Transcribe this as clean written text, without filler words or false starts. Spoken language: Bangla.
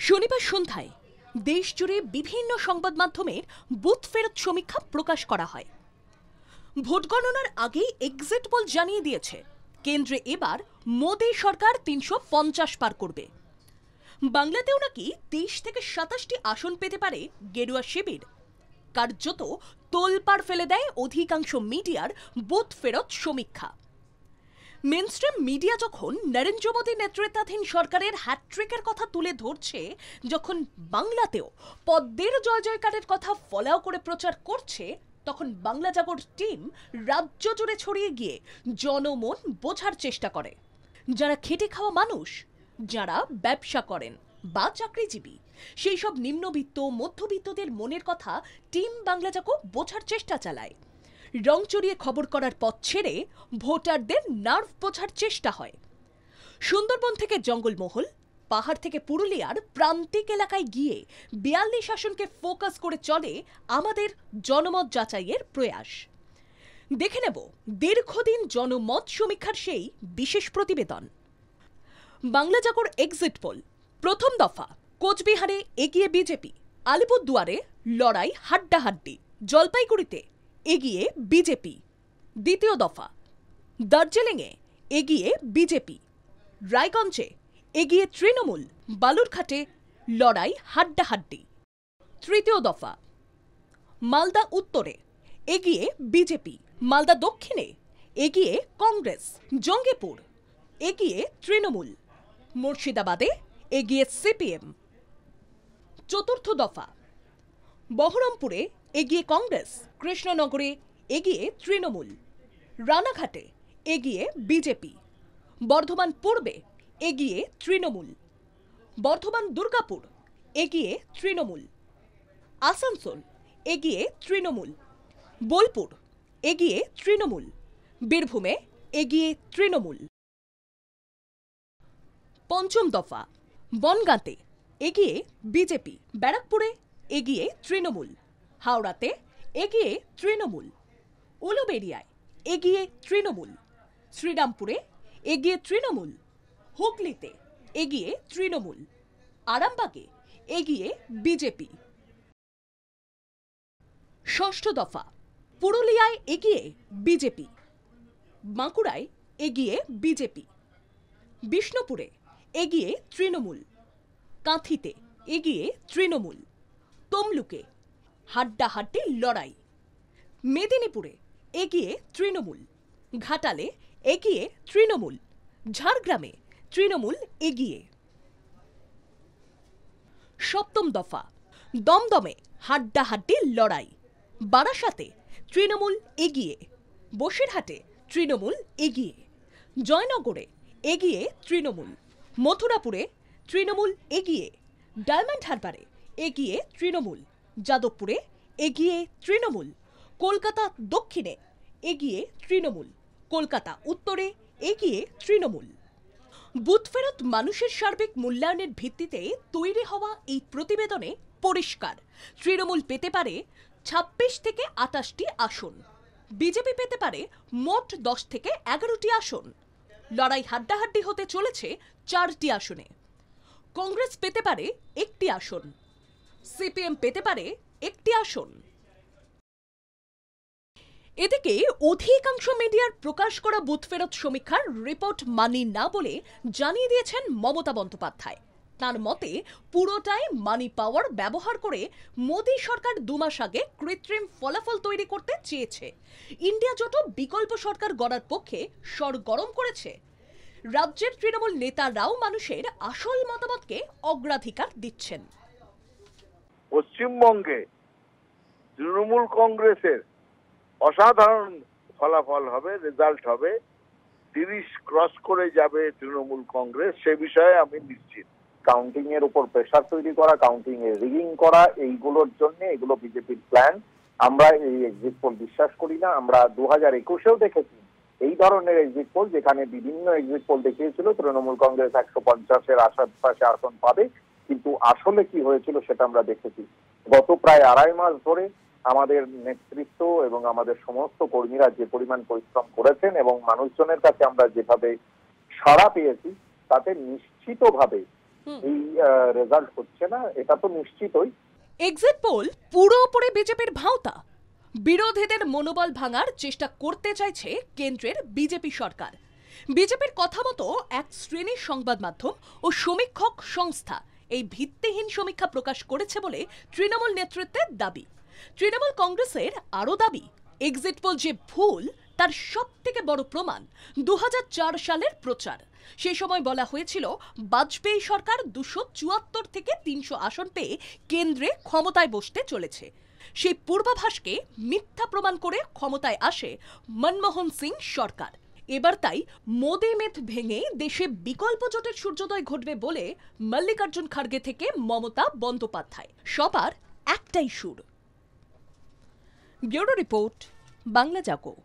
শনিবার সন্ধ্যায় দেশ জুড়ে বিভিন্ন সংবাদ মাধ্যমের বুথ ফেরত সমীক্ষা প্রকাশ করা হয়। ভোট গণনার আগেই এক্সিট পোল জানিয়ে দিয়েছে কেন্দ্রে এবার মোদী সরকার ৩৫০ পার করবে। বাংলাতেও নাকি ২৩ থেকে ২৭টি আসন পেতে পারে গেরুয়া শিবির। কার্যত তোলপাড় ফেলে দেয় অধিকাংশ মিডিয়ার বুথ ফেরত সমীক্ষা। মেনস্ট্রিম মিডিয়া যখন নরেন্দ্র মোদী নেতৃত্বাধীন সরকারের হ্যাট্রিকের কথা তুলে ধরছে, যখন বাংলাতেও পদ্মের জয় জয়কারের কথা ফলাও করে প্রচার করছে, তখন বাংলা জাগর টিম রাজ্য জুড়ে ছড়িয়ে গিয়ে জনমন বোঝার চেষ্টা করে। যারা খেটে খাওয়া মানুষ, যারা ব্যবসা করেন বা চাকরিজীবী, সেই সব নিম্নবিত্ত মধ্যবিত্তদের মনের কথা টিম বাংলা জাগো বোঝার চেষ্টা চালায়। রং চড়িয়ে খবর করার পথ ছেড়ে ভোটারদের নার্ভ বোঝার চেষ্টা হয়। সুন্দরবন থেকে জঙ্গলমহল, পাহাড় থেকে পুরুলিয়ার প্রান্তিক এলাকায় গিয়ে ৪২ আসনকে ফোকাস করে চলে আমাদের জনমত যাচাইয়ের প্রয়াস। দেখে নেব দীর্ঘদিন জনমত সমীক্ষার সেই বিশেষ প্রতিবেদন। বাংলা জাগর এক্সিট পোল। প্রথম দফা, কোচবিহারে এগিয়ে বিজেপি, আলিপুরদুয়ারে লড়াই হাড্ডাহাড্ডি, জলপাইগুড়িতে এগিয়ে বিজেপি। দ্বিতীয় দফা, দার্জিলিংয়ে এগিয়ে বিজেপি, রায়গঞ্জে এগিয়ে তৃণমূল, বালুরঘাটে লড়াই হাড্ডাহাড্ডি। তৃতীয় দফা, মালদা উত্তরে এগিয়ে বিজেপি, মালদা দক্ষিণে এগিয়ে কংগ্রেস, জঙ্গিপুর এগিয়ে তৃণমূল, মুর্শিদাবাদে এগিয়ে সিপিএম। চতুর্থ দফা, বহরমপুরে এগিয়ে কংগ্রেস, কৃষ্ণনগরে এগিয়ে তৃণমূল, রানাঘাটে এগিয়ে বিজেপি, বর্ধমান পূর্বে এগিয়ে তৃণমূল, বর্ধমান দুর্গাপুর এগিয়ে তৃণমূল, আসানসোল এগিয়ে তৃণমূল, বোলপুর এগিয়ে তৃণমূল, বীরভূমে এগিয়ে তৃণমূল। পঞ্চম দফা, বনগাঁতে এগিয়ে বিজেপি, ব্যারাকপুরে এগিয়ে তৃণমূল, হাওড়াতে এগিয়ে তৃণমূল, উলুবেড়িয়ায় এগিয়ে তৃণমূল, শ্রীরামপুরে এগিয়ে তৃণমূল, হুগলিতে এগিয়ে তৃণমূল, আরামবাগে এগিয়ে বিজেপি। ষষ্ঠ দফা, পুরুলিয়ায় এগিয়ে বিজেপি, বাঁকুড়ায় এগিয়ে বিজেপি, বিষ্ণুপুরে এগিয়ে তৃণমূল, কাঁথিতে এগিয়ে তৃণমূল, তমলুকে হাড্ডাহাড্ডি লড়াই, মেদিনীপুরে এগিয়ে তৃণমূল, ঘাটালে এগিয়ে তৃণমূল, ঝাড়গ্রামে তৃণমূল এগিয়ে। সপ্তম দফা, দমদমে হাড্ডাহাড্ডি লড়াই, বারাসাতে তৃণমূল এগিয়ে, বসিরহাটে তৃণমূল এগিয়ে, জয়নগরে এগিয়ে তৃণমূল, মথুরাপুরে তৃণমূল এগিয়ে, ডায়মন্ড হারবারে এগিয়ে তৃণমূল, যাদবপুরে এগিয়ে তৃণমূল, কলকাতা দক্ষিণে এগিয়ে তৃণমূল, কলকাতা উত্তরে এগিয়ে তৃণমূল। বুথ ফেরত মানুষের সার্বিক মূল্যায়নের ভিত্তিতে তৈরি হওয়া এই প্রতিবেদনে পরিষ্কার তৃণমূল পেতে পারে ২৬ থেকে ২৮টি আসন, বিজেপি পেতে পারে মোট ১০ থেকে ১১টি আসন, লড়াই হাড্ডাহাড্ডি হতে চলেছে ৪টি আসনে, কংগ্রেস পেতে পারে ১টি আসন, সিপিএম পেতে পারে ১টি আসন। এদিকে অধিকাংশ মিডিয়ার প্রকাশ করা বুথ ফেরত সমীক্ষার রিপোর্ট মানি না বলে জানিয়ে দিয়েছেন মমতা বন্দ্যোপাধ্যায়। তার মতে পুরোটাই মানি পাওয়ার ব্যবহার করে মোদী সরকার ২ মাস আগে কৃত্রিম ফলাফল তৈরি করতে চেয়েছে। ইন্ডিয়া জোট বিকল্প সরকার গড়ার পক্ষে সরগরম করেছে। রাজ্যের তৃণমূল নেতারাও মানুষের আসল মতামতকে অগ্রাধিকার দিচ্ছেন। পশ্চিমবঙ্গে তৃণমূল কংগ্রেসের অসাধারণ ফলাফল হবে, রেজাল্ট হবে, ৩০ ক্রস করে যাবে তৃণমূল কংগ্রেস, সে বিষয়ে আমি নিশ্চিত। কাউন্টিং এর উপর প্রেসার তৈরি করা, কাউন্টিং এ রিগিং করা, এইগুলোর জন্য এগুলো বিজেপির প্ল্যান। আমরা এই এক্সিট পোল বিশ্বাস করি না। আমরা 2021-এও দেখেছি এই ধরনের এক্সিট পোল, যেখানে বিভিন্ন এক্সিট পোল দেখিয়েছিল তৃণমূল কংগ্রেস ১৫০-এর আশেপাশে আসন পাবে, কিন্তু আসলে কি হয়েছিল সেটা আমরা দেখেছি। গত প্রায় ২.৫ মাস ধরে আমাদের নেতৃত্ব এবং আমাদের সমস্ত কর্মীরা যে পরিমাণ পরিশ্রম করেছেন এবং মানুষজনের কাছে আমরা যেভাবে সাড়া পেয়েছি, তাতে নিশ্চিতভাবে এই রেজাল্ট হচ্ছে না, এটা তো নিশ্চিতই। এক্সিট পোল পুরোপুরি বিজেপির ভাঁওতা। বিরোধীদের মনোবল ভাঙার চেষ্টা করতে চাইছে কেন্দ্রের বিজেপি সরকার। বিজেপির কথা মতো এক শ্রেণীর সংবাদ মাধ্যম ও সমীক্ষক সংস্থা এই ভিত্তিহীন সমীক্ষা প্রকাশ করেছে বলে তৃণমূল নেতৃত্বের দাবি। তৃণমূল কংগ্রেসের আরও দাবি, এক্সিট পোল যে ভুল তার সব থেকে বড় প্রমাণ 2004 সালের প্রচার। সেই সময় বলা হয়েছিল বাজপেয়ী সরকার 274 থেকে 300 আসন পেয়ে কেন্দ্রে ক্ষমতায় বসতে চলেছে। সেই পূর্বাভাসকে মিথ্যা প্রমাণ করে ক্ষমতায় আসে মনমোহন সিং সরকার। এবার তাই মোদি মেথ ভেঙে দেশে বিকল্প জোটের সূর্যোদয় ঘটবে বলে মল্লিকার্জুন খার্গে থেকে মমতা বন্দ্যোপাধ্যায় সবার একটাই সুর। ব্যুরো রিপোর্ট, বাংলা জাগো।